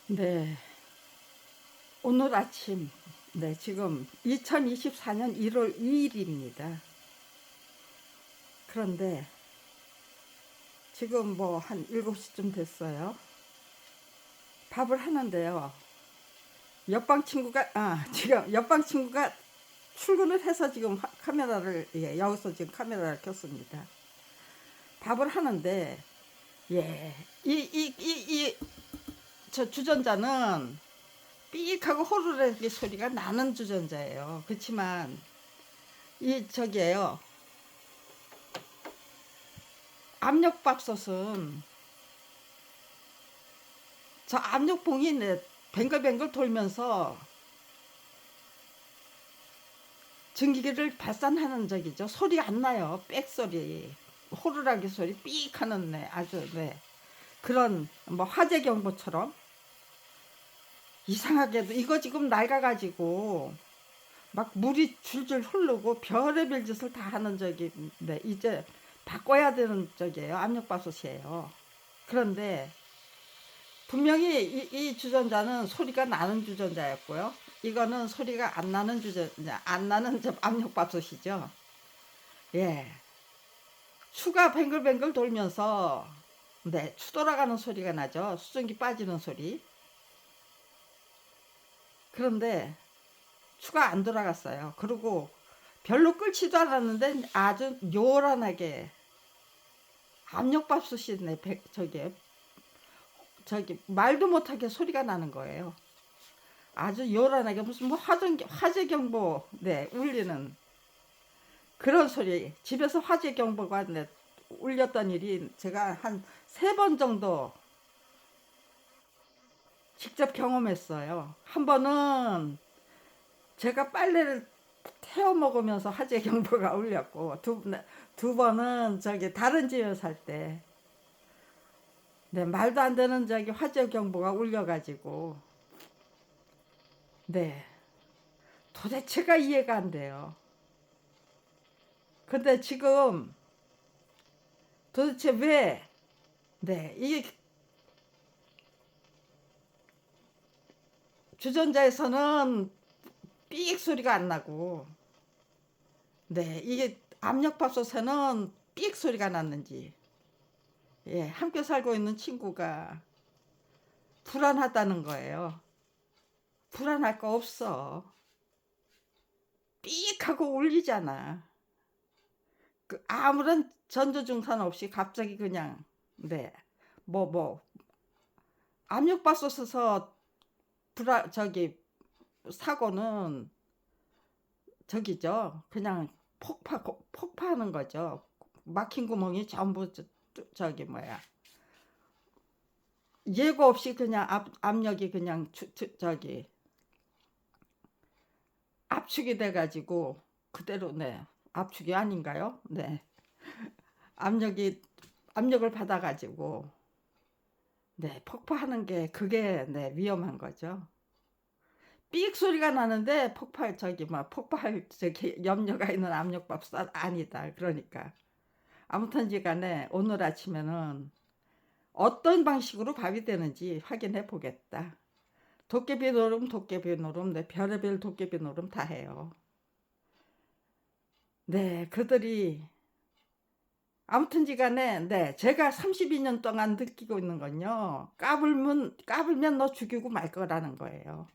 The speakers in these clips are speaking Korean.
네, 오늘 아침, 네, 지금 2024년 1월 2일입니다. 그런데 지금 뭐 한 7시쯤 됐어요. 밥을 하는데요. 지금 옆방 친구가 출근을 해서 지금 카메라를, 여기서 지금 카메라를 켰습니다. 밥을 하는데, 예, 저 주전자는 삑하고 호루라기 소리가 나는 주전자예요. 그렇지만, 저기에요. 압력밥솥은 저 압력봉이 뱅글뱅글 돌면서 전기기를 발산하는 적이죠. 소리 안 나요. 빽소리, 호루라기 소리, 삑 하는 아주 그런 뭐 화재 경보처럼 이상하게도 이거 지금 낡아가지고 막 물이 줄줄 흐르고 별의별 짓을 다 하는 적인데 이제 바꿔야 되는 적이에요. 압력밥솥이에요. 그런데 분명히 이 주전자는 소리가 나는 주전자였고요. 이거는 소리가 안 나는 주전자, 안 나는 압력밥솥이죠. 예. 추가 뱅글뱅글 돌면서 추 돌아가는 소리가 나죠. 수증기 빠지는 소리. 그런데 추가 안 돌아갔어요. 그리고 별로 끓지도 않았는데 아주 요란하게 압력밥솥이 저기 말도 못하게 소리가 나는 거예요. 아주 요란하게 무슨 뭐 화재 경보 울리는 그런 소리. 집에서 화재 경보가 울렸던 일이 제가 한 3번 정도 직접 경험했어요. 한 번은 제가 빨래를 태워 먹으면서 화재 경보가 울렸고, 두 번은 저기 다른 집에 살 때, 말도 안 되는 저기 화재 경보가 울려가지고, 네, 도대체가 이해가 안 돼요. 근데 지금 도대체 왜, 이게 주전자에서는 삑 소리가 안 나고, 이게 압력밥솥에는 삑 소리가 났는지, 함께 살고 있는 친구가 불안하다는 거예요. 불안할 거 없어. 삑 하고 울리잖아. 아무런 전조증상 없이 갑자기 그냥, 네, 뭐, 압력밥솥에서 저기, 사고는 저기죠. 그냥 폭파하는 거죠. 막힌 구멍이 전부 저기 뭐야. 예고 없이 그냥 압력이 그냥 저기 압축이 돼가지고 그대로 압축이 아닌가요? 압력이 압력을 받아가지고 폭파하는 게 그게 위험한 거죠. 삑 소리가 나는데 폭발 저기 염려가 있는 압력밥솥 아니다. 그러니까 아무튼지 간에 오늘 아침에는 어떤 방식으로 밥이 되는지 확인해 보겠다. 도깨비 노름, 도깨비 노름, 별의별 도깨비 노름 다 해요. 그들이 아무튼지 간에 제가 32년 동안 느끼고 있는 건요. 까불면 너 죽이고 말 거라는 거예요.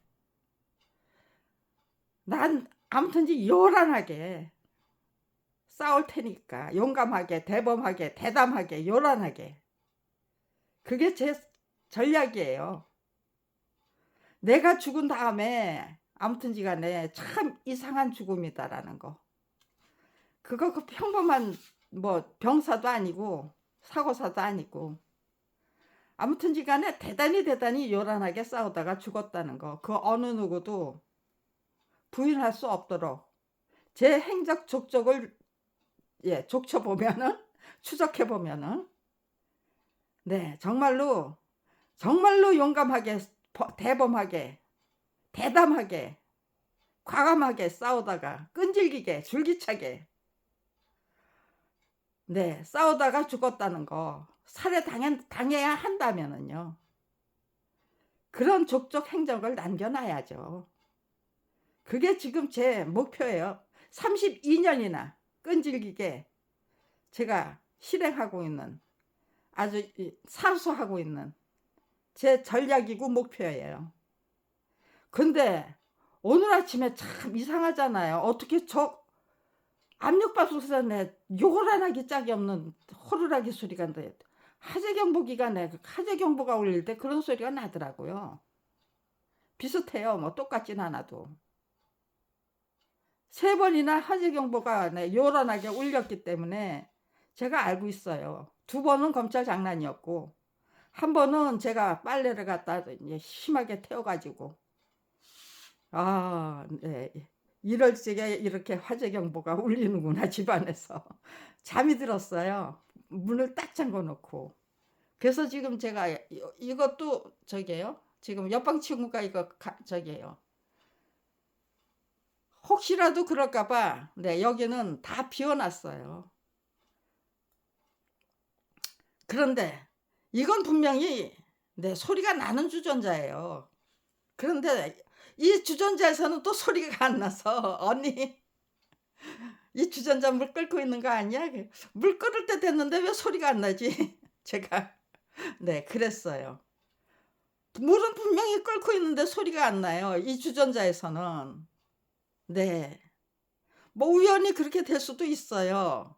난 아무튼지 요란하게 싸울 테니까 용감하게, 대범하게, 대담하게, 요란하게. 그게 제 전략이에요. 내가 죽은 다음에 아무튼지 간에 참 이상한 죽음이다라는 거. 그거 그 평범한 뭐 병사도 아니고 사고사도 아니고 아무튼지 간에 대단히 요란하게 싸우다가 죽었다는 거. 그 어느 누구도 부인할 수 없도록 제 행적 족적을 족쳐보면은 추적해보면은 정말로 용감하게 대범하게 대담하게 과감하게 싸우다가 끈질기게 줄기차게 싸우다가 죽었다는 거. 살해 당해야 한다면은요. 그런 족적 행적을 남겨놔야죠. 그게 지금 제 목표예요. 32년이나 끈질기게 제가 실행하고 있는, 아주 사수하고 있는 제 전략이고 목표예요. 근데 오늘 아침에 참 이상하잖아요. 어떻게 저 압력밥솥에 내 요란하기 짝이 없는 호루라기 소리가 나요. 화재경보기가 내 화재경보가 울릴 때 그런 소리가 나더라고요. 비슷해요. 뭐 똑같진 않아도. 3번이나 화재경보가 네, 요란하게 울렸기 때문에 제가 알고 있어요. 2번은 검찰 장난이었고, 1번은 제가 빨래를 갖다 심하게 태워가지고, 네. 이럴 적에 이렇게 화재경보가 울리는구나, 집안에서. 잠이 들었어요. 문을 딱 잠궈 놓고. 그래서 지금 제가 이것도 저기예요. 지금 옆방 친구가 이거 저기예요. 혹시라도 그럴까봐 네, 여기는 다 비워놨어요. 그런데 이건 분명히 네, 소리가 나는 주전자예요. 그런데 이 주전자에서는 또 소리가 안 나서 언니 이 주전자 물 끓고 있는 거 아니야? 물 끓을 때 됐는데 왜 소리가 안 나지? 제가 네 그랬어요. 물은 분명히 끓고 있는데 소리가 안 나요. 이 주전자에서는. 네. 뭐 우연히 그렇게 될 수도 있어요.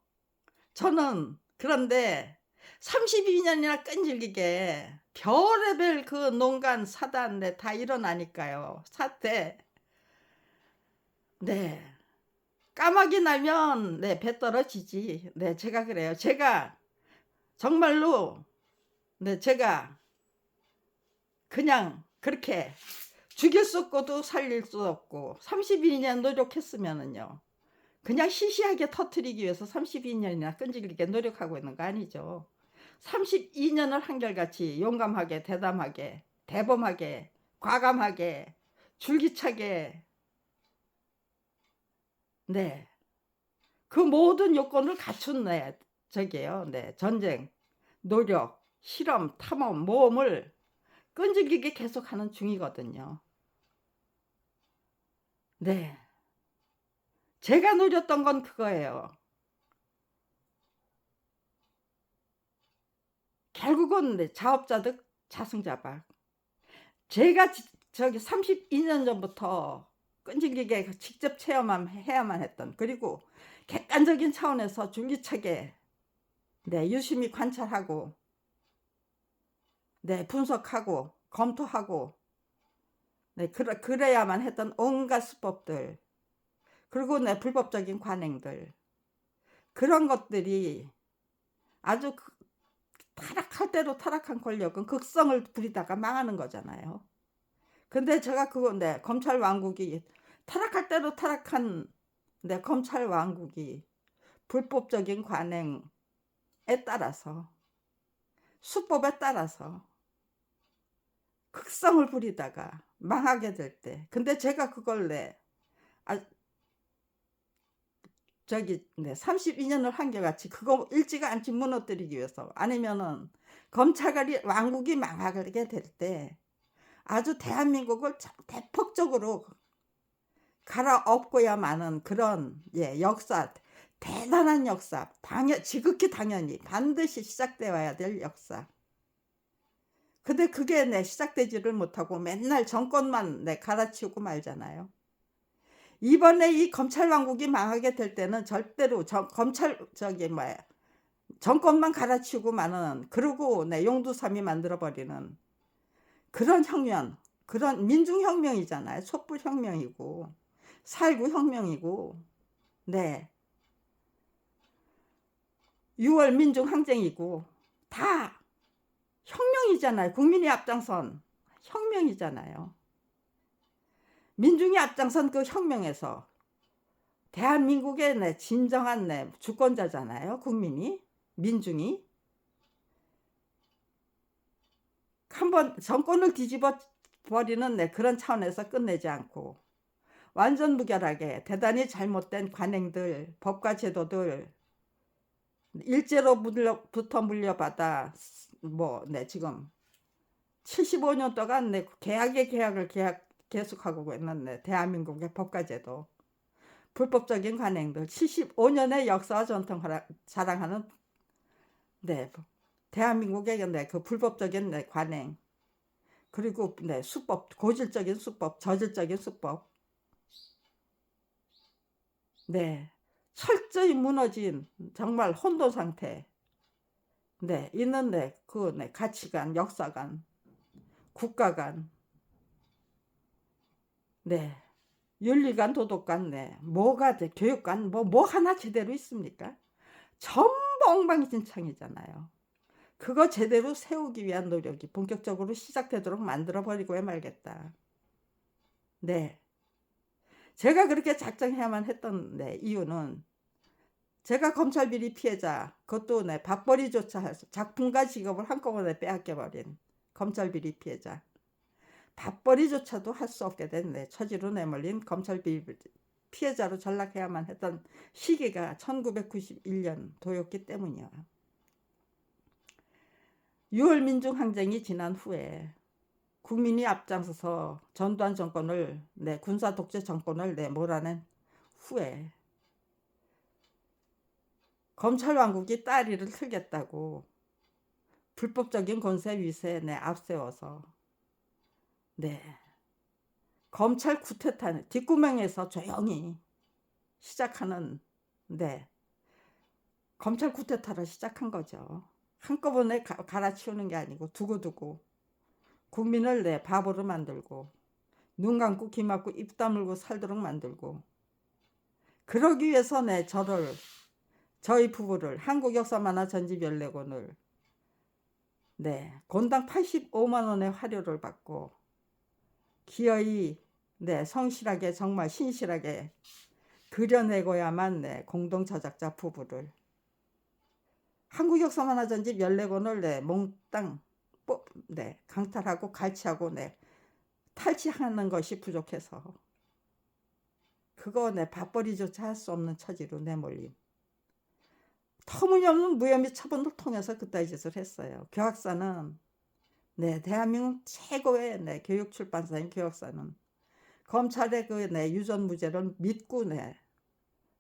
저는 그런데 32년이나 끈질기게 별의별 그 농간 사단 네, 다 일어나니까요. 사태. 네. 까마귀 나면 네, 배 떨어지지. 네, 제가 그래요. 제가 정말로 네, 제가 그냥 그렇게 죽일 수 없고도 살릴 수 없고 32년 노력했으면은요. 그냥 시시하게 터뜨리기 위해서 32년이나 끈질기게 노력하고 있는 거 아니죠. 32년을 한결같이 용감하게 대담하게 대범하게 과감하게 줄기차게 네. 그 모든 요건을 갖춘 네, 저기예요. 네. 전쟁, 노력, 실험, 탐험, 모험을 끈질기게 계속하는 중이거든요. 네. 제가 노렸던 건 그거예요. 결국은 네, 자업자득 자승자박. 제가 저기 32년 전부터 끈질기게 직접 체험해야만 했던, 그리고 객관적인 차원에서 줄기차게 네, 유심히 관찰하고 네, 분석하고 검토하고 네, 그래야만 했던 온갖 수법들, 그리고 네, 불법적인 관행들, 그런 것들이 아주 타락할 대로 타락한 권력은 극성을 부리다가 망하는 거잖아요. 근데 제가 그거 네, 검찰 왕국이 타락할 대로 타락한 네, 검찰 왕국이 불법적인 관행에 따라서 수법에 따라서 극성을 부리다가 망하게 될 때, 근데 제가 그걸 네, 저기 네, 32년을 한결같이 그거 일찌감치 무너뜨리기 위해서, 아니면은 검찰이 왕국이 망하게 될 때 아주 대한민국을 대폭적으로 갈아엎고야만은 그런 예, 역사, 대단한 역사, 지극히 당연히 반드시 시작되어야 될 역사. 근데 그게 네, 시작되지를 못하고 맨날 정권만 네, 갈아치우고 말잖아요. 이번에 이 검찰 왕국이 망하게 될 때는 절대로 검찰 저기 뭐야 정권만 갈아치우고 마는, 그러고 네, 용두삼이 만들어버리는 그런 혁명, 그런 민중혁명이잖아요. 촛불혁명이고 살구혁명이고 네, 6월 민중항쟁이고 다 혁명이잖아요. 국민이 앞장선 혁명이잖아요. 민중이 앞장선 그 혁명에서 대한민국의 네, 진정한 네, 주권자잖아요. 국민이, 민중이. 한번 정권을 뒤집어 버리는 네, 그런 차원에서 끝내지 않고 완전 무결하게 대단히 잘못된 관행들, 법과 제도들 일제로부터 물려받아 뭐 네, 지금 75년 동안 내 계약을 계속하고 있는 대한민국의 법과제도 불법적인 관행들 75년의 역사와 전통을 자랑하는 대한민국의 그 불법적인 관행 그리고 수법 고질적인 수법 저질적인 수법 철저히 무너진 정말 혼돈 상태 있는 그 가치관 역사관 국가관 윤리관 도덕관 뭐가 교육관 뭐 하나 제대로 있습니까? 전부 엉망진창이잖아요. 그거 제대로 세우기 위한 노력이 본격적으로 시작되도록 만들어버리고 말겠다. 제가 그렇게 작정해야만 했던 이유는 제가 검찰비리 피해자 그것도 밥벌이조차 해서 작품과 직업을 한꺼번에 빼앗겨버린 검찰비리 피해자 밥벌이조차도 할 수 없게 된 처지로 내몰린 검찰비리 피해자로 전락해야만 했던 시기가 1991년도였기 때문이요. 6월 민중항쟁이 지난 후에 국민이 앞장서서 전두환 정권을 군사 독재 정권을 몰아낸 후에 검찰 왕국이 따리를 틀겠다고 불법적인 권세 위세에 앞세워서 검찰 쿠데타 뒷구멍에서 조용히 시작하는 검찰 쿠데타를 시작한 거죠. 한꺼번에 갈아치우는 게 아니고 두고두고 국민을 바보로 만들고 눈 감고 귀 막고 입 다물고 살도록 만들고 그러기 위해서 저희 부부를 한국역사만화 전집 14권을 권당 85만 원의 화료를 받고 기어이 성실하게 정말 신실하게 그려내고야만 공동 저작자 부부를 한국역사만화 전집 14권을 몽땅 강탈하고 갈취하고 탈취하는 것이 부족해서 그거 밥벌이조차 할 수 없는 처지로 내몰린 터무니없는 무혐의 처분을 통해서 그따위 짓을 했어요. 교학사는 대한민국 최고의 교육 출판사인 교학사는 검찰의 그 유전무죄를 믿고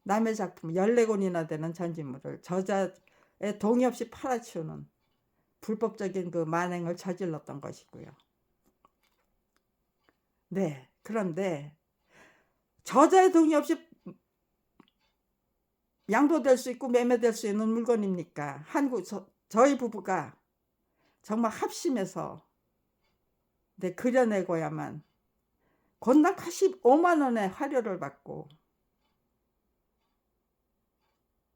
남의 작품 14권이나 되는 전집물을 저자의 동의 없이 팔아치우는 불법적인 그 만행을 저질렀던 것이고요. 그런데 저자의 동의 없이 양도될 수 있고 매매될 수 있는 물건입니까? 저희 부부가 정말 합심해서 그려내고야만 권당 85만 원의 화료를 받고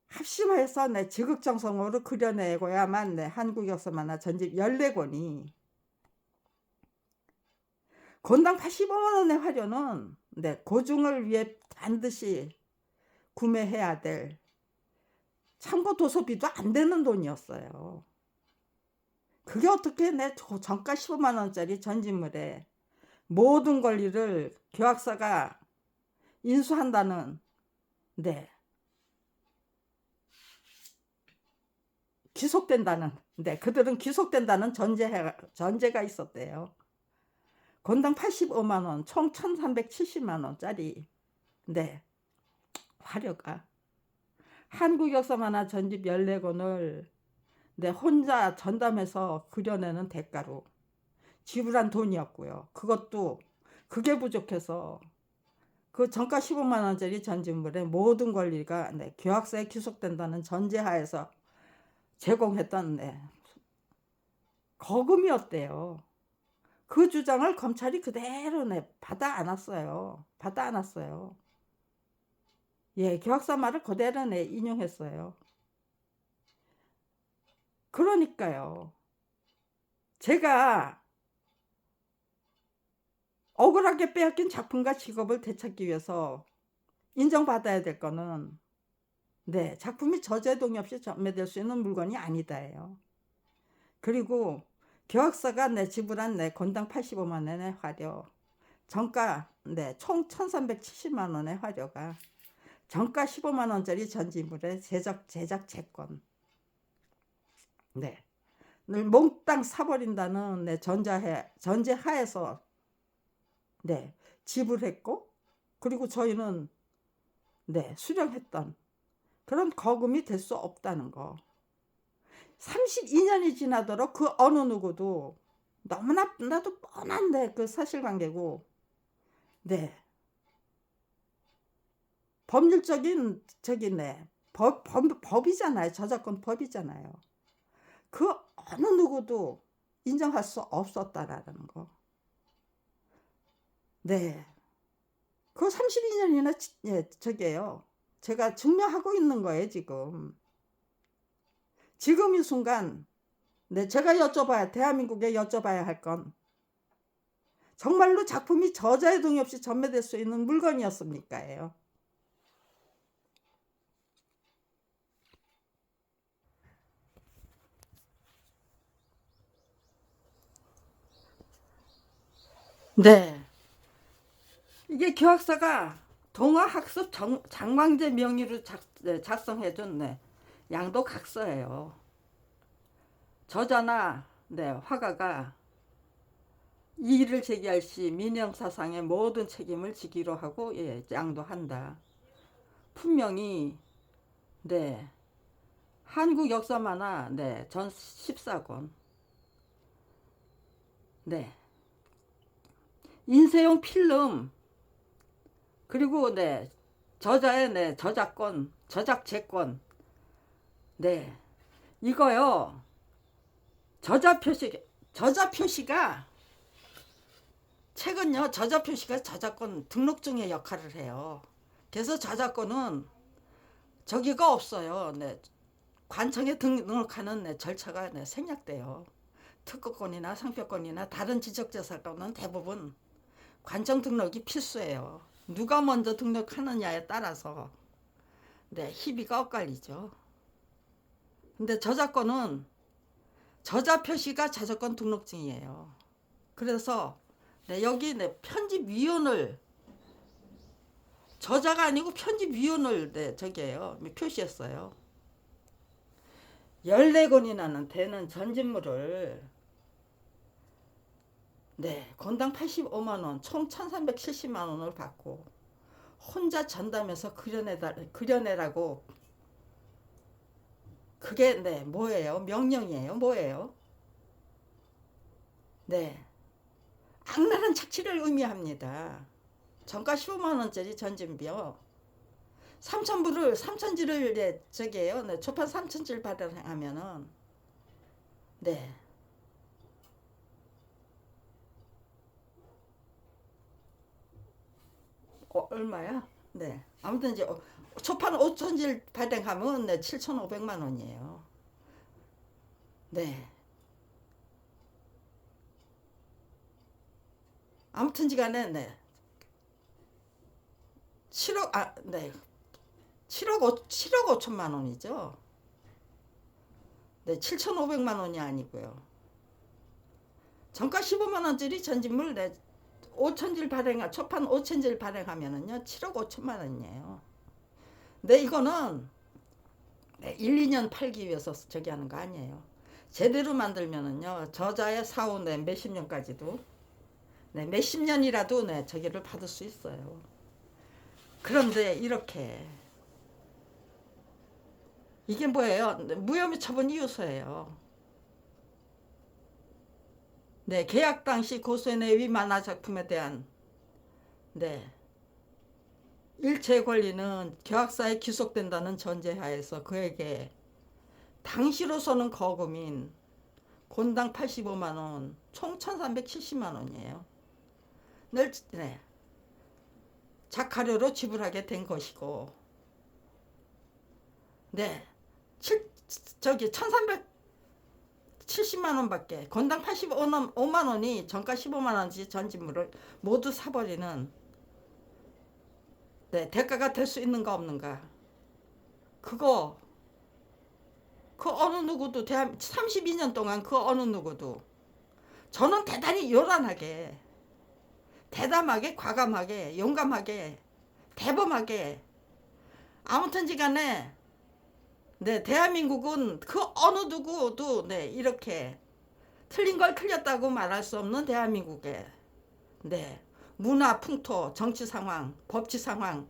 합심해서 지극정성으로 그려내고야만 한국역사만화 전집 14권이 권당 85만 원의 화료는 고증을 위해 반드시 구매해야 될 참고 도서비도 안 되는 돈이었어요. 그게 어떻게 정가 15만 원짜리 전집물에 모든 권리를 교학사가 인수한다는 귀속된다는 그들은 귀속된다는 전제가 있었대요. 권당 85만 원 총 1370만 원짜리 화료가 한국역사만화 전집 14권을 혼자 전담해서 그려내는 대가로 지불한 돈이었고요. 그게 부족해서 그 정가 15만 원짜리 전집물의 모든 권리가 교학사에 귀속된다는 전제하에서 제공했던 거금이었대요. 그 주장을 검찰이 그대로 받아 안았어요. 교학사 말을 그대로 인용했어요. 그러니까요. 제가 억울하게 빼앗긴 작품과 직업을 되찾기 위해서 인정받아야 될 거는 작품이 저자의 동의 없이 전매될 수 있는 물건이 아니다예요. 그리고 교학사가 지불한 권당 85만 원의 화료 정가 총 1370만 원의 화료가 정가 15만 원짜리 전집물의 제작 재권 몽땅 사버린다는 전제하에서 네, 지불했고, 그리고 저희는 네, 수령했던 그런 거금이 될 수 없다는 거. 32년이 지나도록 그 어느 누구도 너무나 나도 뻔한데 그 사실관계고, 네, 법률적인 저기네 법이잖아요. 저작권 법이잖아요. 그 어느 누구도 인정할 수 없었다라는 거. 네, 그 32년이나 예, 저게요. 제가 증명하고 있는 거예요, 지금. 지금 이 순간, 네, 제가 대한민국에 여쭤봐야 할 건, 정말로 작품이 저자의 동의 없이 전매될 수 있는 물건이었습니까예요. 네. 이게 교학사가 동화학습 장광재 명의로 작성해준 네, 양도각서예요. 저자나 네, 화가가 이의를 제기할 시 민형사상의 모든 책임을 지기로 하고 예, 양도한다. 분명히 네, 한국 역사만화 네, 전 14권 네, 인쇄용 필름 그리고 네, 저자의 네, 저작권 저작재권 네, 이거요. 저자 표시가 최근요 저자 표시가 저작권 등록증의 역할을 해요. 그래서 저작권은 저기가 없어요. 네, 관청에 등록하는 네, 절차가 네, 생략돼요. 특허권이나 상표권이나 다른 지적재산권은 대부분 관청 등록이 필수예요. 누가 먼저 등록하느냐에 따라서 네, 희비가 엇갈리죠. 근데 저작권은 저자 표시가 저작권 등록증이에요. 그래서 네, 여기 네, 편집위원을 저자가 아니고 편집위원을 네, 저기에요. 표시했어요. 14권이나 되는 전집물을 네, 건당 85만원, 총 1370만원을 받고 혼자 전담해서 그려내라고 그게 네, 뭐예요? 명령이에요? 뭐예요? 네, 악랄한 착취를 의미합니다. 정가 15만원짜리 전진비요. 3천지를 네, 저기에요. 네, 초판 3천지를 발행하면은 네, 얼마야? 네, 아무튼 이제 초판 5천지를 발행하면 네, 7,500만원이에요. 네, 아무튼지간에 네, 7억 네, 7억 5천만 원이죠. 네, 7,500만 원이 아니고요. 정가 15만 원짜리 전진물 네, 5천질 초판 5천질 발행하면은요 7억 5천만 원이에요. 네, 이거는 네, 1, 2년 팔기 위해서 저기 하는 거 아니에요. 제대로 만들면은요 저자의 사후 네, 몇십 년까지도 네, 몇십 년이라도 네, 저기를 받을 수 있어요. 그런데 이렇게 이게 뭐예요? 무혐의 처분 이유서예요. 네, 계약 당시 고소의 내위 만화 작품에 대한 네, 일체 권리는 계약사에 기속된다는 전제하에서 그에게 당시로서는 거금인 곤당 85만 원, 총 1,370만 원이에요. 네, 작가료로 지불하게 된 것이고, 네, 저기 1,370만 원밖에 건당 85만 원이 정가 15만 원치 전지물을 모두 사버리는 네, 대가가 될 수 있는가 없는가? 그거 그 어느 누구도 32년 동안 그 어느 누구도 저는 대단히 요란하게 대담하게 과감하게 용감하게 대범하게 아무튼지간에 네, 대한민국은 그 어느 누구도 네, 이렇게 틀린 걸 틀렸다고 말할 수 없는 대한민국에 네, 문화, 풍토, 정치 상황, 법치 상황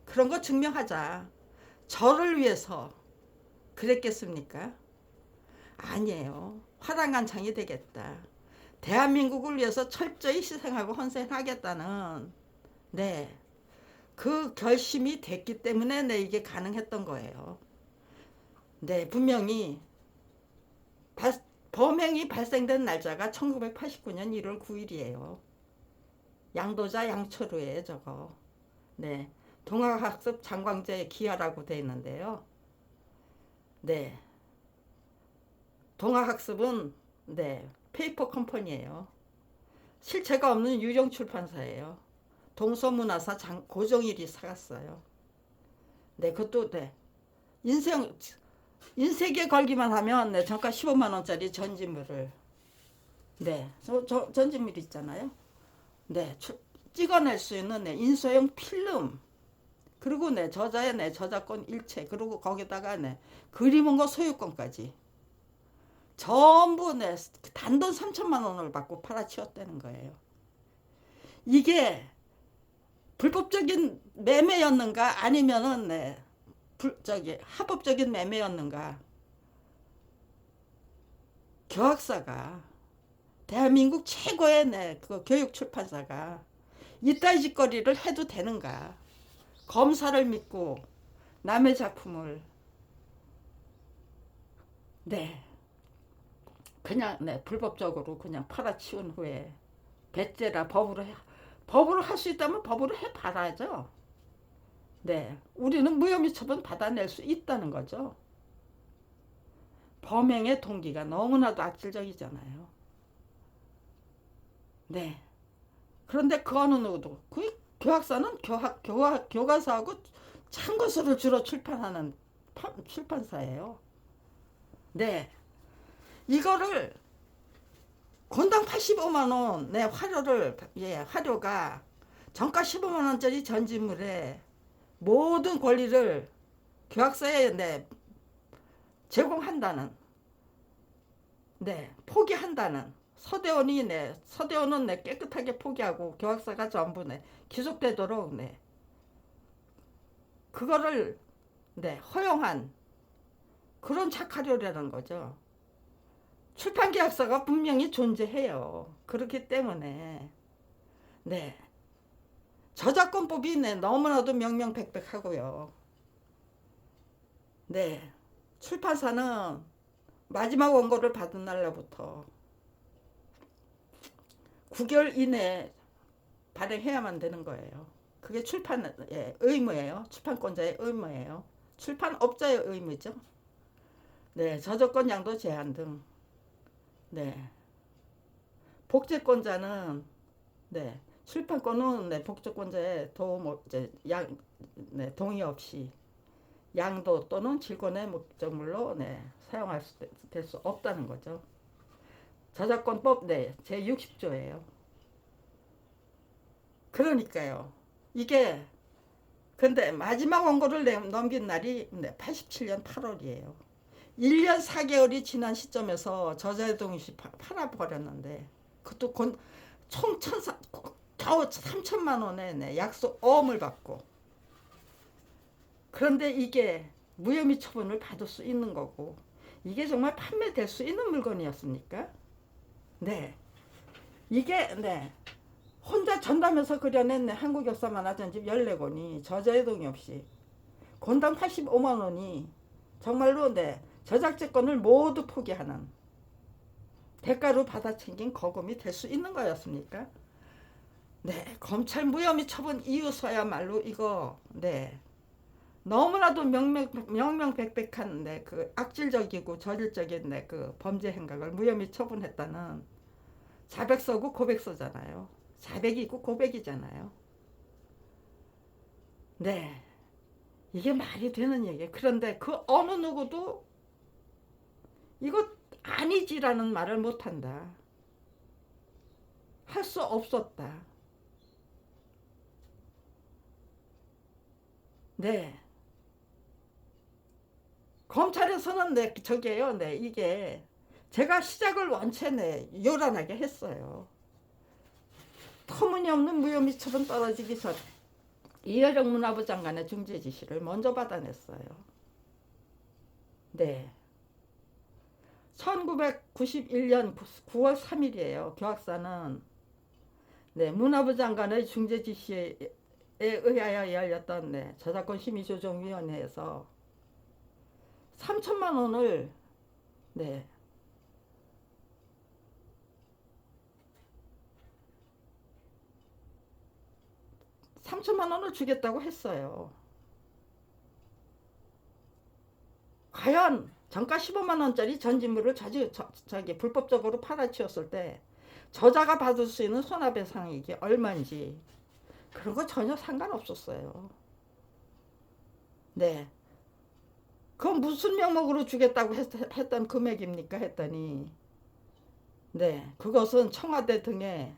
그런 거 증명하자. 저를 위해서 그랬겠습니까? 아니에요. 화랑한창이 되겠다. 대한민국을 위해서 철저히 희생하고 헌신하겠다는 네, 그 결심이 됐기 때문에 네, 이게 가능했던 거예요. 네, 분명히 범행이 발생된 날짜가 1989년 1월 9일이에요. 양도자 양철호에 저거. 네, 동학학습 장광재 기하라고 돼 있는데요. 네, 동학학습은 네, 페이퍼 컴퍼니예요. 실체가 없는 유령 출판사예요. 동서문화사 고정일이 사갔어요. 네, 그것도 네, 인쇄기에 걸기만 하면 네, 정가 15만 원짜리 전지물을 네, 전지물 있잖아요. 네, 찍어낼 수 있는 네, 인쇄용 필름 그리고 네, 저자의 네, 저작권 일체 그리고 거기다가 네, 그림 온 거 소유권까지 전부 네, 단돈 3천만 원을 받고 팔아치웠다는 거예요. 이게 불법적인 매매였는가 아니면은 네, 합법적인 매매였는가. 교학사가 대한민국 최고의 네, 그 교육 출판사가 이따위 짓거리를 해도 되는가. 검사를 믿고 남의 작품을 네, 그냥 네, 불법적으로 그냥 팔아치운 후에 배째라 법으로 할 수 있다면 법으로 해봐야죠. 네, 우리는 무혐의 처분 받아낼 수 있다는 거죠. 범행의 동기가 너무나도 악질적이잖아요. 네. 그런데 그 어느 누구도 그 교학사는 교과서하고 참고서를 주로 출판하는 출판사예요. 네. 이거를 건당 85만 원, 네, 화료가 정가 15만 원짜리 전지물에 모든 권리를 교학사에 네, 제공한다는, 네, 포기한다는. 서대원은 네, 깨끗하게 포기하고 교학사가 전부 네, 기속되도록 네, 그거를 네, 허용한 그런 착하려라는 거죠. 출판 계약서가 분명히 존재해요. 그렇기 때문에 네, 저작권법이 네, 너무나도 명명백백하고요. 네, 출판사는 마지막 원고를 받은 날로부터 9개월 이내에 발행해야만 되는 거예요. 그게 출판의 의무예요. 출판권자의 의무예요. 출판업자의 의무죠. 네, 저작권 양도 제한 등. 네, 복제권자는 네, 출판권은 네, 복제권자의 동의 없이 양도 또는 질권의 목적물로 네, 사용할 될 수 없다는 거죠. 저작권법 네, 제 60조예요. 그러니까요. 이게 근데 마지막 원고를 넘긴 날이 87년 8월이에요. 1년 4개월이 지난 시점에서 저자의 동의 없이 팔아버렸는데 그것도 총 겨우 3천만 원의 약속 어음을 받고 그런데 이게 무혐의 처분을 받을 수 있는 거고 이게 정말 판매될 수 있는 물건이었습니까? 네. 이게 네. 혼자 전담해서 그려낸 한국 역사 만화전집 14권이 저자의 동의 없이 권당 85만 원이 정말로 네, 저작권을 모두 포기하는 대가로 받아챙긴 거금이 될 수 있는 거였습니까? 네, 검찰 무혐의 처분 이유서야말로 이거 네 너무나도 명명백백한 네, 그 악질적이고 저질적인 네, 그 범죄 행각을 무혐의 처분했다는 자백서고 고백서잖아요. 자백이 있고 고백이잖아요. 네, 이게 말이 되는 얘기예요. 그런데 그 어느 누구도 이거 아니지라는 말을 못한다. 할 수 없었다. 네. 검찰에서는 네, 저게요, 네, 이게 제가 시작을 원체 네, 요란하게 했어요. 터무니없는 무혐의 처분 떨어지기 전 이혜령 문화부 장관의 중재 지시를 먼저 받아냈어요. 네. 1991년 9월 3일이에요. 교학사는 네, 문화부 장관의 중재 지시에 의하여 열렸던 네, 저작권 심의조정위원회에서 3천만 원을 네, 3천만 원을 주겠다고 했어요. 과연 정가 15만 원짜리 전지물을 저기 불법적으로 팔아치웠을 때 저자가 받을 수 있는 손해배상액이 얼마인지 그런 거 전혀 상관없었어요. 네. 그건 무슨 명목으로 주겠다고 했던 금액입니까? 했더니 네, 그것은 청와대 등에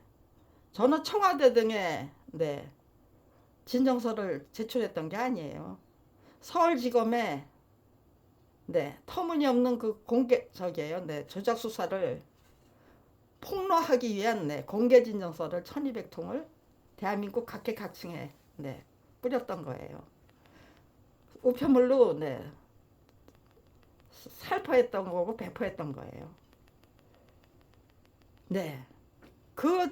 저는 청와대 등에 네, 진정서를 제출했던 게 아니에요. 서울지검에 네, 터무니없는 그 공개 저기에요. 네, 조작 수사를 폭로하기 위한 네, 공개 진정서를 1200통을 대한민국 각계각층에 네, 뿌렸던 거예요. 우편물로 네, 살포했던 거고 배포했던 거예요. 네. 그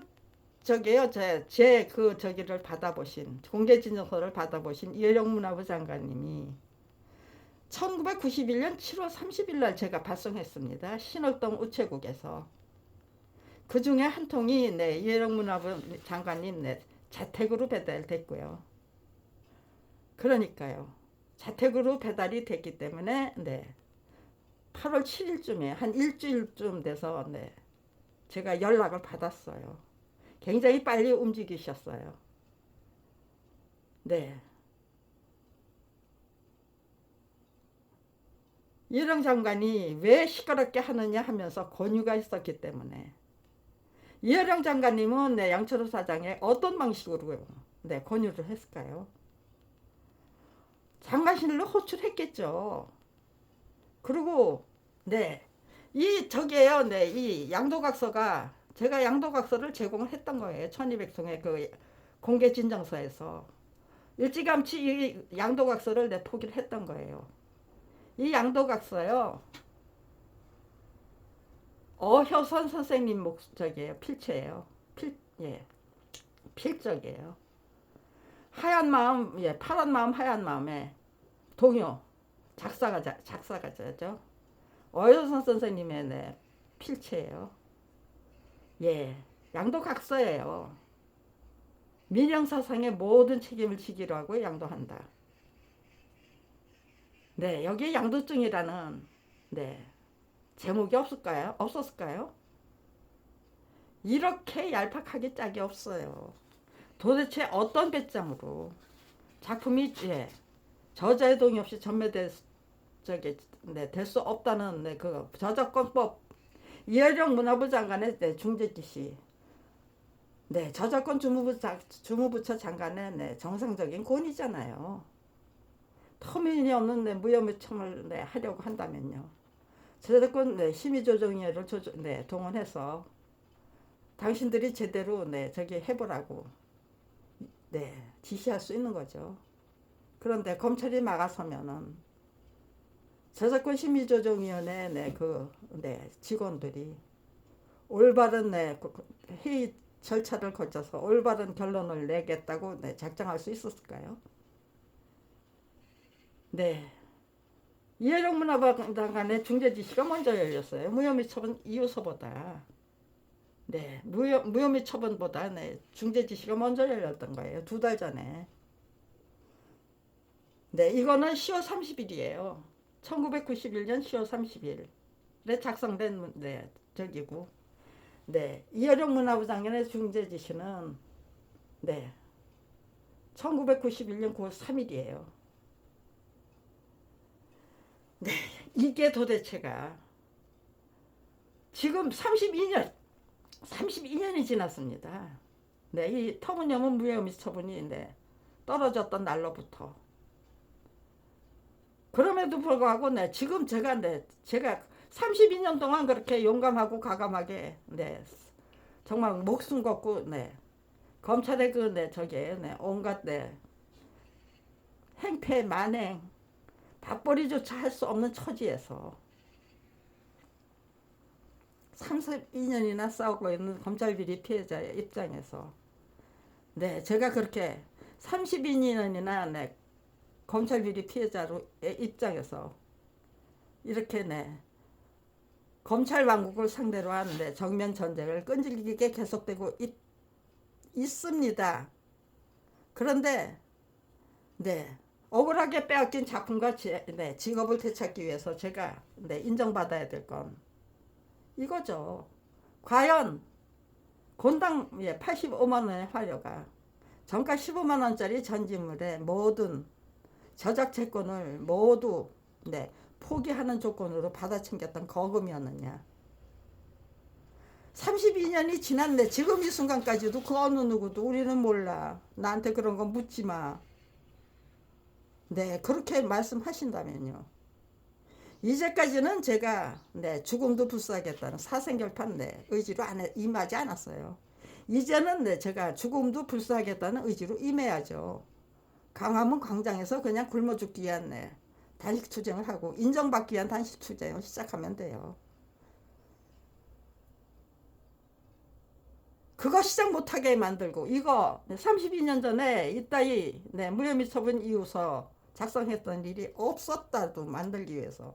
저기요, 제 그 저기를 받아보신 공개 진정서를 받아보신 이혜령 문화부 장관님이 1991년 7월 30일 날 제가 발송했습니다. 신월동 우체국에서. 그 중에 한 통이 네, 이혜령 문화부 장관님 네, 자택으로 배달됐고요. 그러니까요. 자택으로 배달이 됐기 때문에 네, 8월 7일쯤에 한 일주일쯤 돼서 네, 제가 연락을 받았어요. 굉장히 빨리 움직이셨어요. 네. 이혜령 장관이 왜 시끄럽게 하느냐 하면서 권유가 있었기 때문에 이혜령 장관님은 네, 양철호 사장에 어떤 방식으로 네, 권유를 했을까요? 장관실로 호출했겠죠. 그리고 네, 이 저기에요, 네, 이 양도각서가 제가 양도각서를 제공을 했던 거예요. 1200통의 그 공개 진정서에서 일찌감치 이 양도각서를 내 포기를 했던 거예요. 이 양도각서요. 어효선 선생님 목적이에요. 필체예요. 예, 필적이에요. 하얀 마음, 예, 파란 마음, 하얀 마음에 동요 작사가죠. 어효선 선생님의 네, 필체예요. 예, 양도각서예요. 민영사상의 모든 책임을 지기로 하고 양도한다. 네, 여기에 양도증이라는 네, 제목이 없었을까요? 이렇게 얄팍하게 짝이 없어요. 도대체 어떤 배짱으로 작품이 예, 저자의 동의 없이 전매될 저기 네, 될 수 없다는 네, 그 저작권법 이혜령 문화부 장관의 네, 중재 지시 네, 저작권 주무부처 장관의 네, 정상적인 권위잖아요. 터무니없는 네, 무혐의 청을 네, 하려고 한다면요. 저작권 네, 심의조정위를 네, 동원해서 당신들이 제대로 네, 저기 해보라고 네, 지시할 수 있는 거죠. 그런데 검찰이 막아서면은 저작권 심의조정위원회 네, 네, 직원들이 올바른 네, 회의 절차를 거쳐서 올바른 결론을 내겠다고 네, 작정할 수 있었을까요? 네. 이혜령 문화부장관의 중재 지시가 먼저 열렸어요. 무혐의 처분 이유서보다. 네. 무혐의 처분보다 네, 중재 지시가 먼저 열렸던 거예요. 2달 전에. 네. 이거는 10월 30일이에요. 1991년 10월 30일에 작성된 네, 저기고. 네. 이혜령 문화부 장관의 중재 지시는 네. 1991년 9월 3일이에요. 네. 이게 도대체가 지금 32년이 지났습니다. 네. 이 터무니없는 무혐의 처분이 네, 떨어졌던 날로부터 그럼에도 불구하고 네, 지금 제가 32년 동안 그렇게 용감하고 과감하게 네, 정말 목숨 걸고 네, 검찰의 그 네, 저게 네, 온갖 네, 행패 만행 밥벌이조차 할 수 없는 처지에서 32년이나 싸우고 있는 검찰 비리 피해자의 입장에서 네, 제가 그렇게 32년이나 네, 검찰 비리 피해자의 입장에서 이렇게 네, 검찰 왕국을 상대로 하는 네, 정면 전쟁을 끈질기게 계속되고 있습니다. 그런데 네, 억울하게 빼앗긴 작품과 네, 직업을 되찾기 위해서 제가 네, 인정받아야 될 건 이거죠. 과연 곤당 85만 원의 화료가 정가 15만 원짜리 전지물의 모든 저작 채권을 모두 네, 포기하는 조건으로 받아 챙겼던 거금이었느냐. 32년이 지났네. 지금 이 순간까지도 그 어느 누구도 우리는 몰라. 나한테 그런 거 묻지 마. 네, 그렇게 말씀하신다면요. 이제까지는 제가 네, 죽음도 불사하겠다는 사생결판 네, 의지로 임하지 않았어요. 이제는 네, 제가 죽음도 불사하겠다는 의지로 임해야죠. 강화문 광장에서 그냥 굶어 죽기 위한 네, 단식 투쟁을 하고 인정받기 위한 단식 투쟁을 시작하면 돼요. 그거 시작 못하게 만들고 이거 32년 전에 이따위 네, 무혐의 처분 이유서 작성했던 일이 없었다도 만들기 위해서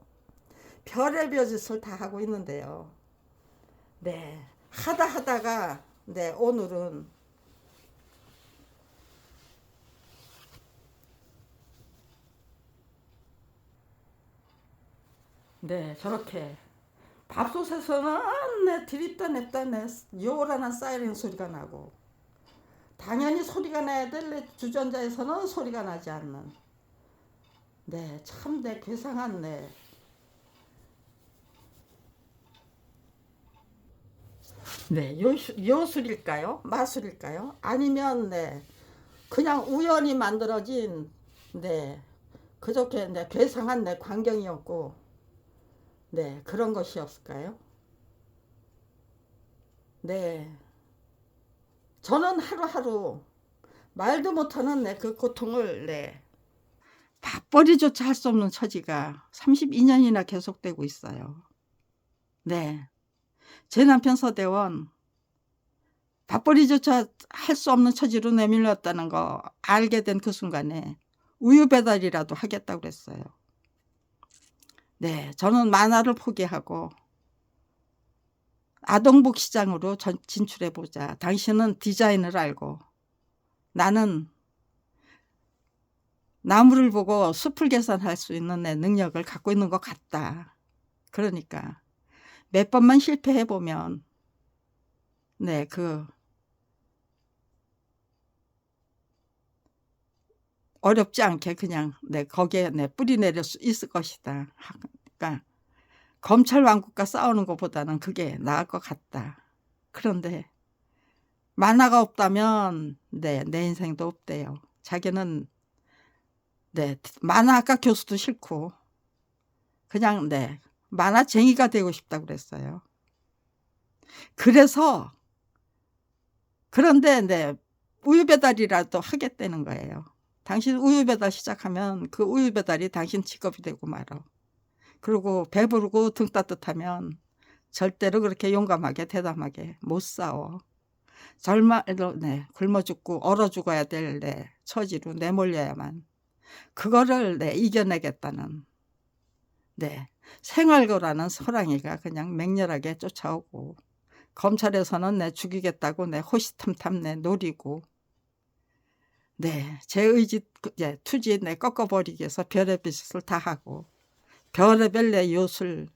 별의별 짓을 다 하고 있는데요. 네, 하다가 네, 오늘은 네, 저렇게 밥솥에서는 네, 드립다 냅다 네, 요란한 사이렌 소리가 나고 당연히 소리가 나야 될 주전자에서는 소리가 나지 않는 네, 참 네, 괴상한 네, 네, 요술일까요? 마술일까요? 아니면 네, 그냥 우연히 만들어진 네, 그저께 네, 괴상한 네, 광경이었고 네, 그런 것이었을까요? 네, 저는 하루하루 말도 못하는 네, 그 고통을 네, 밥벌이조차 할 수 없는 처지가 32년이나 계속되고 있어요. 네, 제 남편 서대원 밥벌이조차 할 수 없는 처지로 내밀렸다는 거 알게 된 그 순간에 우유 배달이라도 하겠다고 그랬어요. 네, 저는 만화를 포기하고 아동복 시장으로 진출해보자. 당신은 디자인을 알고 나는 나무를 보고 숲을 계산할 수 있는 내 능력을 갖고 있는 것 같다. 그러니까 몇 번만 실패해보면 네, 어렵지 않게 그냥 네, 거기에 네, 뿌리 내릴 수 있을 것이다. 그러니까 검찰 왕국과 싸우는 것보다는 그게 나을 것 같다. 그런데 만화가 없다면 네, 내 인생도 없대요. 자기는 네, 만화학과 교수도 싫고 그냥 네, 만화쟁이가 되고 싶다고 그랬어요. 그래서 그런데 네, 우유 배달이라도 하겠다는 거예요. 당신 우유 배달 시작하면 그 우유 배달이 당신 직업이 되고 말어. 그리고 배부르고 등 따뜻하면 절대로 그렇게 용감하게 대담하게 못 싸워. 네, 굶어 죽고 얼어 죽어야 될 네, 처지로 내몰려야만 그거를 네, 이겨내겠다는 네, 생활고라는 호랑이가 그냥 맹렬하게 쫓아오고 검찰에서는 내 죽이겠다고 내 호시탐탐 내 노리고 네, 제 의지 투지 내 꺾어버리기 위해서 별의별 짓을 다 하고 별의별 내 요술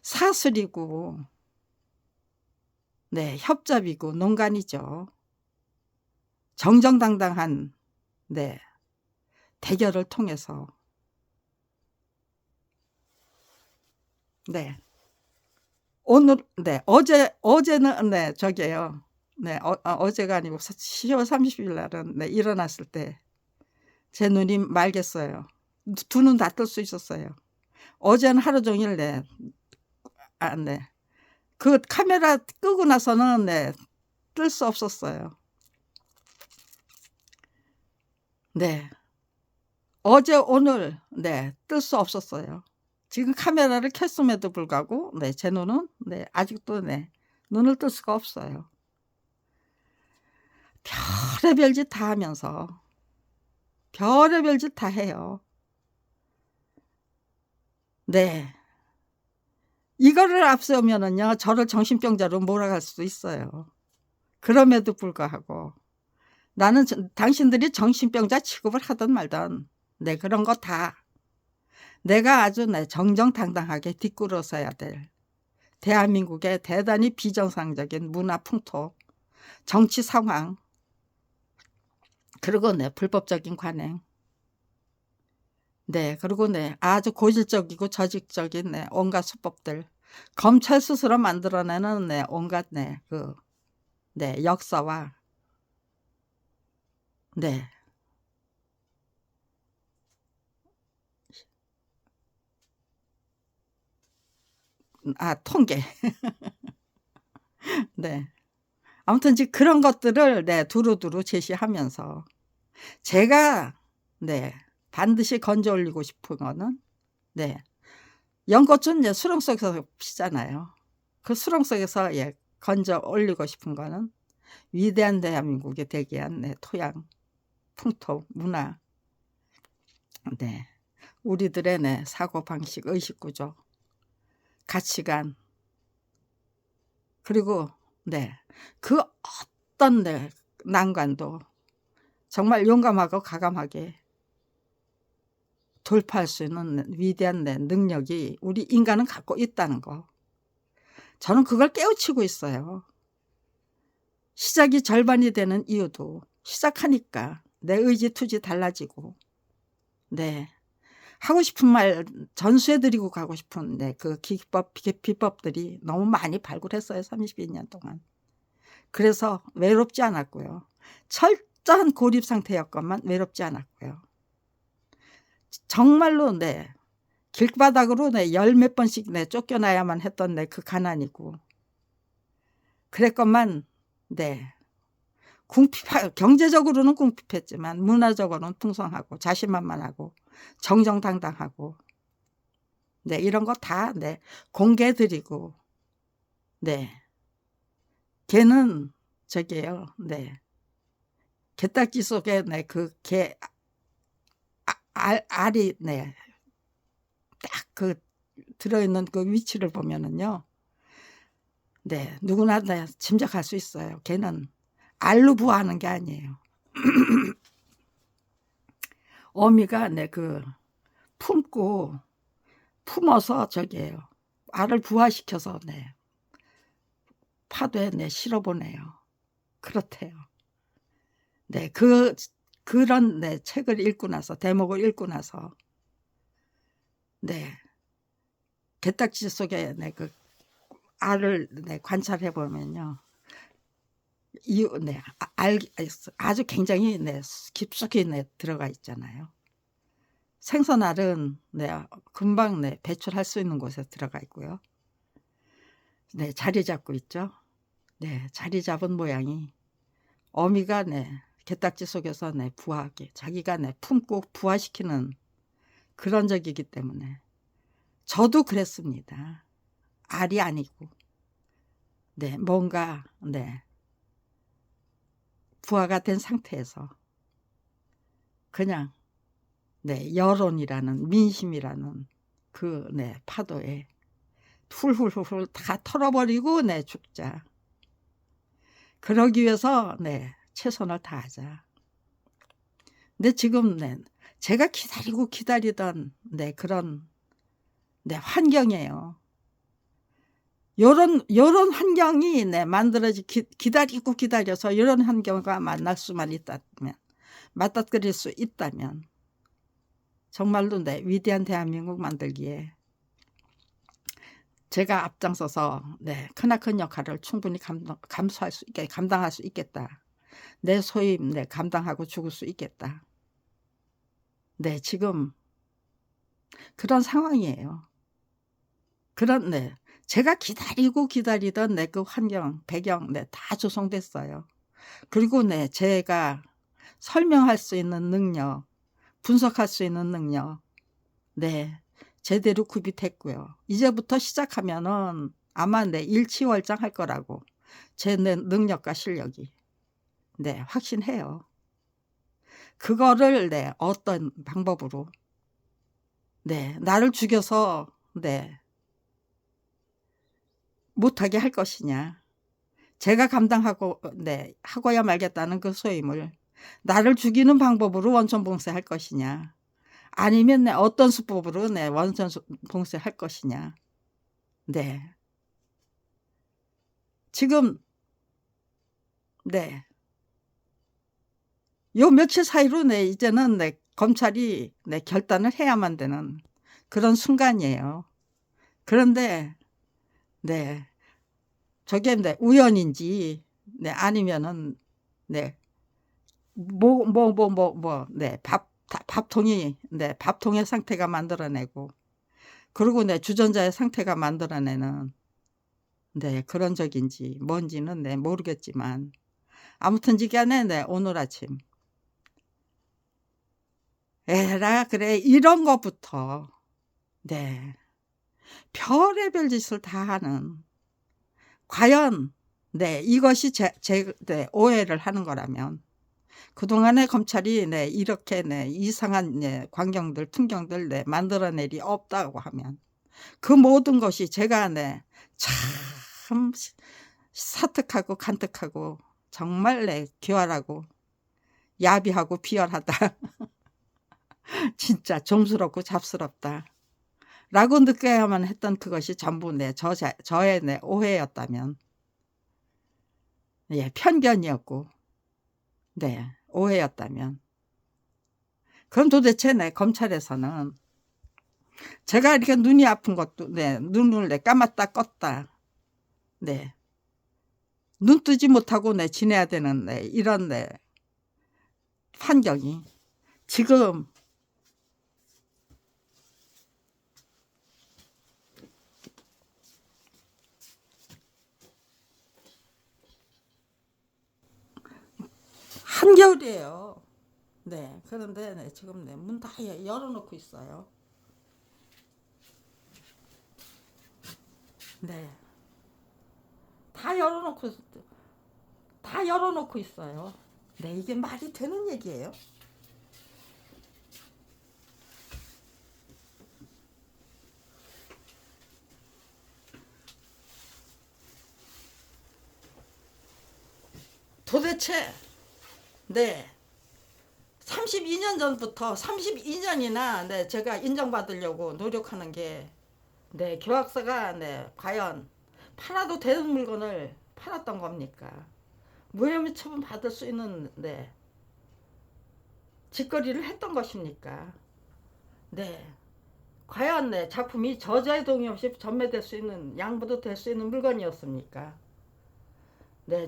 사슬이고 네, 협잡이고 농간이죠. 정정당당한 네, 대결을 통해서 네, 오늘 네, 어제는 네, 저게요. 네, 어제가 아니고 10월 30일 날은 네, 일어났을 때 제 눈이 맑겠어요. 두 눈 다 뜰 수 있었어요. 어제는 하루 종일 네. 네. 그 카메라 끄고 나서는 네. 뜰 수 없었어요. 네. 어제 오늘 네. 뜰 수 없었어요. 지금 카메라를 켰음에도 불구하고 네. 제 눈은 네. 아직도 네. 눈을 뜰 수가 없어요. 별의별 짓 다 하면서 별의별 짓 다 해요. 네. 이거를 앞세우면은요. 저를 정신병자로 몰아갈 수도 있어요. 그럼에도 불구하고 나는 당신들이 정신병자 취급을 하든 말든 네. 그런 거 다 내가 아주 네. 정정당당하게 뒷구러서야 될 대한민국의 대단히 비정상적인 문화 풍토, 정치 상황, 그리고 네. 불법적인 관행, 네. 그리고 네. 아주 고질적이고 조직적인 네. 온갖 수법들, 검찰 스스로 만들어내는 네. 온갖 네. 네. 역사와 네. 통계. 네. 아무튼 이제 그런 것들을 네. 두루두루 제시하면서 제가 네. 반드시 건져 올리고 싶은 거는 네. 연꽃은 이제 수렁 속에서 피잖아요. 그 수렁 속에서 예. 건져 올리고 싶은 거는 위대한 대한민국이 되게 한 네. 토양, 풍토, 문화, 네. 우리들의 네. 사고방식, 의식구조, 가치관, 그리고 네. 그 어떤 네. 난관도 정말 용감하고 과감하게 돌파할 수 있는 위대한 네. 능력이 우리 인간은 갖고 있다는 거. 저는 그걸 깨우치고 있어요. 시작이 절반이 되는 이유도 시작하니까 내 의지 투지 달라지고 네. 하고 싶은 말 전수해드리고 가고 싶은 네. 그 비법들이 너무 많이 발굴했어요. 32년 동안. 그래서 외롭지 않았고요. 철저한 고립 상태였건만 외롭지 않았고요. 정말로 네. 길바닥으로 네. 열 몇 번씩 네. 쫓겨나야만 했던 네. 그 가난이고 그랬건만 네. 경제적으로는 궁핍했지만 문화적으로는 풍성하고 자신만만하고 정정당당하고 네. 이런 거 다 네. 공개해드리고 네. 걔는 저기예요. 네. 개딱지 속에 네. 그 개 알이 네. 딱 그 들어있는 그 위치를 보면은요. 네. 누구나 네. 짐작할 수 있어요. 걔는 알로 부화하는 게 아니에요. 어미가 네. 그 품어서 저기예요. 알을 부화시켜서 네. 파도에 네. 실어보내요. 그렇대요. 네. 그런 네. 책을 읽고 나서 대목을 읽고 나서 네. 개딱지 속에 네. 그 알을 네. 관찰해 보면요. 네. 아주 굉장히 네. 깊숙이 네. 들어가 있잖아요. 생선알은 네. 금방 네. 배출할 수 있는 곳에 들어가 있고요. 네. 자리 잡고 있죠. 네. 자리 잡은 모양이 어미가 네. 개딱지 속에서 네. 부화하게 자기가 네. 품고 부화시키는 그런 적이기 때문에 저도 그랬습니다. 알이 아니고 네. 뭔가 네. 부화가 된 상태에서 그냥 네. 여론이라는 민심이라는 그 네. 파도에 훌훌훌훌 다 털어버리고 네. 죽자. 그러기 위해서 네. 최선을 다하자. 근데 지금 네. 제가 기다리고 기다리던 네. 그런 네. 환경이에요. 요런 환경이 네. 기다리고 기다려서 이런 환경과 만날 수만 있다면 맞닥뜨릴 수 있다면 정말로 네. 위대한 대한민국 만들기에 제가 앞장서서 네. 크나큰 역할을 충분히 감당할 수 있겠다. 내 소임 네. 감당하고 죽을 수 있겠다. 네. 지금 그런 상황이에요. 네. 제가 기다리던 그 환경, 배경, 다 조성됐어요. 그리고 제가 설명할 수 있는 능력, 분석할 수 있는 능력, 제대로 구비됐고요. 이제부터 시작하면은 아마 일치월장할 거라고 제 능력과 실력이 확신해요. 그거를 어떤 방법으로 나를 죽여서 못하게 할 것이냐, 제가 감당하고 하고야 말겠다는 그 소임을 나를 죽이는 방법으로 원천 봉쇄할 것이냐, 아니면 어떤 수법으로 원천 봉쇄할 것이냐. 지금 요 며칠 사이로 이제는 검찰이 결단을 해야만 되는 그런 순간이에요. 그런데 저게 우연인지 아니면은 밥통의 상태가 만들어내고, 그리고 주전자의 상태가 만들어내는 그런 적인지 뭔지는 모르겠지만, 아무튼 지간에 오늘 아침 에라 그래 이런 것부터 별의별 짓을 다 하는, 과연 이것이 제 오해를 하는 거라면, 그동안에 검찰이 이렇게 이상한 광경들, 풍경들 만들어낼 리 없다고 하면, 그 모든 것이 제가 참 사특하고 간특하고 정말 교활하고 야비하고 비열하다 진짜 좀스럽고 잡스럽다 라고 느껴야만 했던 그것이 전부 저의 오해였다면, 편견이었고 오해였다면, 그럼 도대체 검찰에서는 제가 이렇게 눈이 아픈 것도 눈을 감았다 껐다 눈 뜨지 못하고 지내야 되는 이런 환경이 지금 한겨울이에요. 그런데 지금 문 다 열어놓고 있어요. 다 열어놓고 있어요. 이게 말이 되는 얘기예요? 도대체 32년 전부터 32년이나 제가 인정받으려고 노력하는 게 교학사가 과연 팔아도 되는 물건을 팔았던 겁니까? 무혐의 처분 받을 수 있는 짓거리를 했던 것입니까? 과연 작품이 저자의 동의 없이 전매될 수 있는, 양보도 될 수 있는 물건이었습니까?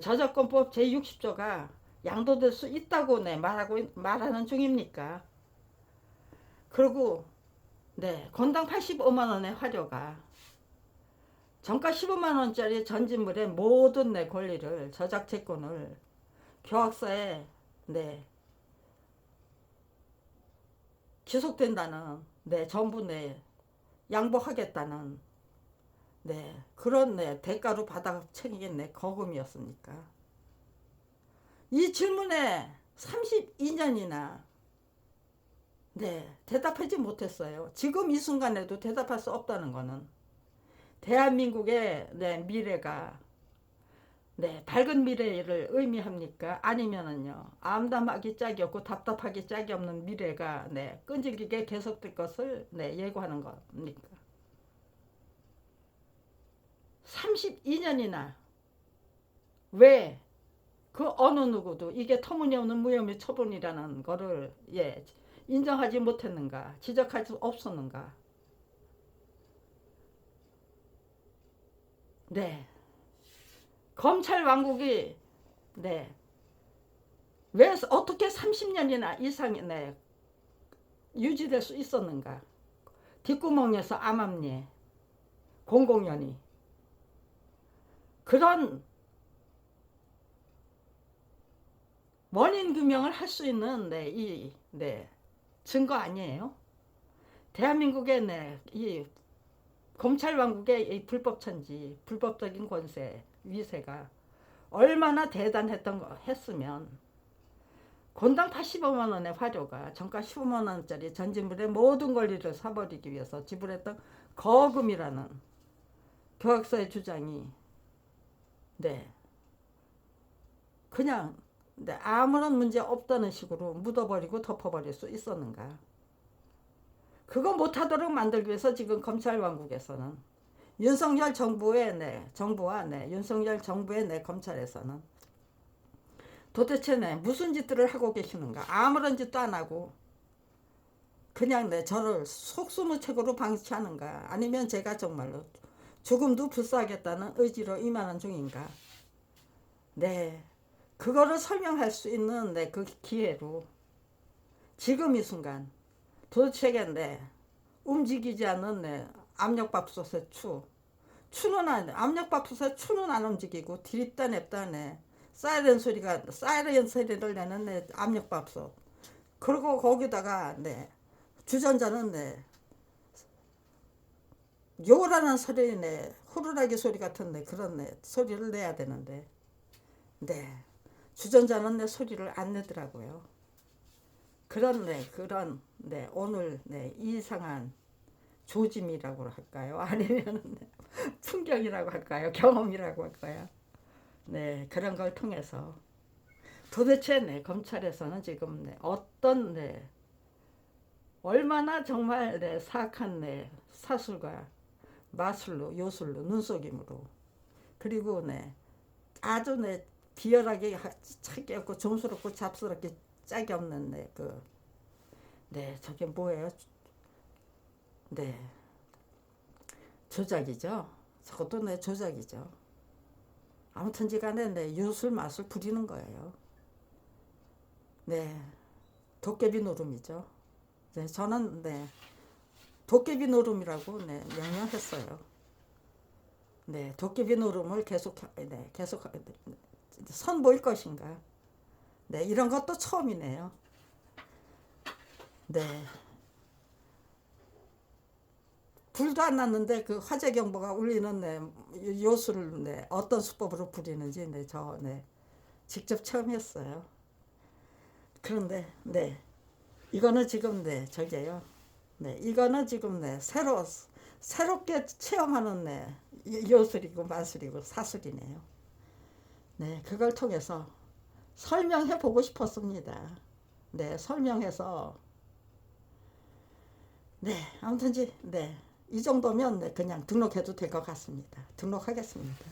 저작권법 제60조가 양도될 수 있다고 말하는 중입니까? 그리고 건당 85만 원의 화료가 정가 15만 원짜리 전진물의 모든 권리를, 저작재권을 교학사에 기속된다는 전부 양보하겠다는 그런 대가로 받아 챙긴 거금이었습니까? 이 질문에 32년이나 대답하지 못했어요. 지금 이 순간에도 대답할 수 없다는 거는 대한민국의 미래가 밝은 미래를 의미합니까? 아니면은요, 암담하기 짝이 없고 답답하기 짝이 없는 미래가 끈질기게 계속될 것을 예고하는 겁니까? 32년이나 왜 그 어느 누구도 이게 터무니없는 무혐의 처분이라는 거를 인정하지 못했는가, 지적할 수 없었는가? 검찰 왕국이 왜 어떻게 30년이나 이상 유지될 수 있었는가? 뒷구멍에서 암암리에 공공연히 그런 원인 규명을 할 수 있는 증거 아니에요? 대한민국의 이 검찰 왕국의 이 불법천지, 불법적인 권세, 위세가 얼마나 했으면 건당 85만 원의 화료가 정가 15만 원짜리 전지물의 모든 권리를 사버리기 위해서 지불했던 거금이라는 교학서의 주장이 그냥 아무런 문제 없다는 식으로 묻어버리고 덮어버릴 수 있었는가. 그거 못하도록 만들기 위해서 지금 검찰 왕국에서는 윤석열 정부의 정부와 윤석열 정부의 검찰에서는 도대체 무슨 짓들을 하고 계시는가. 아무런 짓도 안 하고 그냥 저를 속수무책으로 방치하는가. 아니면 제가 정말로 죽음도 불사하겠다는 의지로 임하는 중인가. 그거를 설명할 수 있는 그 기회로 지금 이 순간 도대체 움직이지 않는 압력밥솥의 추는 압력밥솥의 추는 안 움직이고 디립다 냅다 사이렌 소리를 내는 압력밥솥. 그리고 거기다가 주전자는 요라는 소리 호루라기 소리 같은 그런 소리를 내야 되는데 주전자는 소리를 안 내더라고요. 그런 오늘 이상한 조짐이라고 할까요? 아니면 풍경이라고 할까요? 경험이라고 할까요? 그런 걸 통해서 도대체 검찰에서는 지금 어떤 얼마나 정말 사악한 사술과 마술로 요술로 눈속임으로 그리고 아주 비열하게 차게 없고 좀스럽고 잡스럽게 짝이 없는 저게 뭐예요? 조작이죠. 저것도 조작이죠. 아무튼지 간에 요술 맛을 부리는 거예요. 도깨비 노름이죠. 저는 도깨비 노름이라고 명명했어요. 도깨비 노름을 계속 선보일 것인가. 이런 것도 처음이네요. 불도 안 났는데 그 화재 경보가 울리는 요술을 어떤 수법으로 부리는지 직접 처음 했어요. 그런데 이거는 지금 저게요. 이거는 지금 새롭게 체험하는 요술이고 마술이고 사술이네요. 그걸 통해서 설명해 보고 싶었습니다. 설명해서 아무튼지 이 정도면 그냥 등록해도 될 것 같습니다. 등록하겠습니다.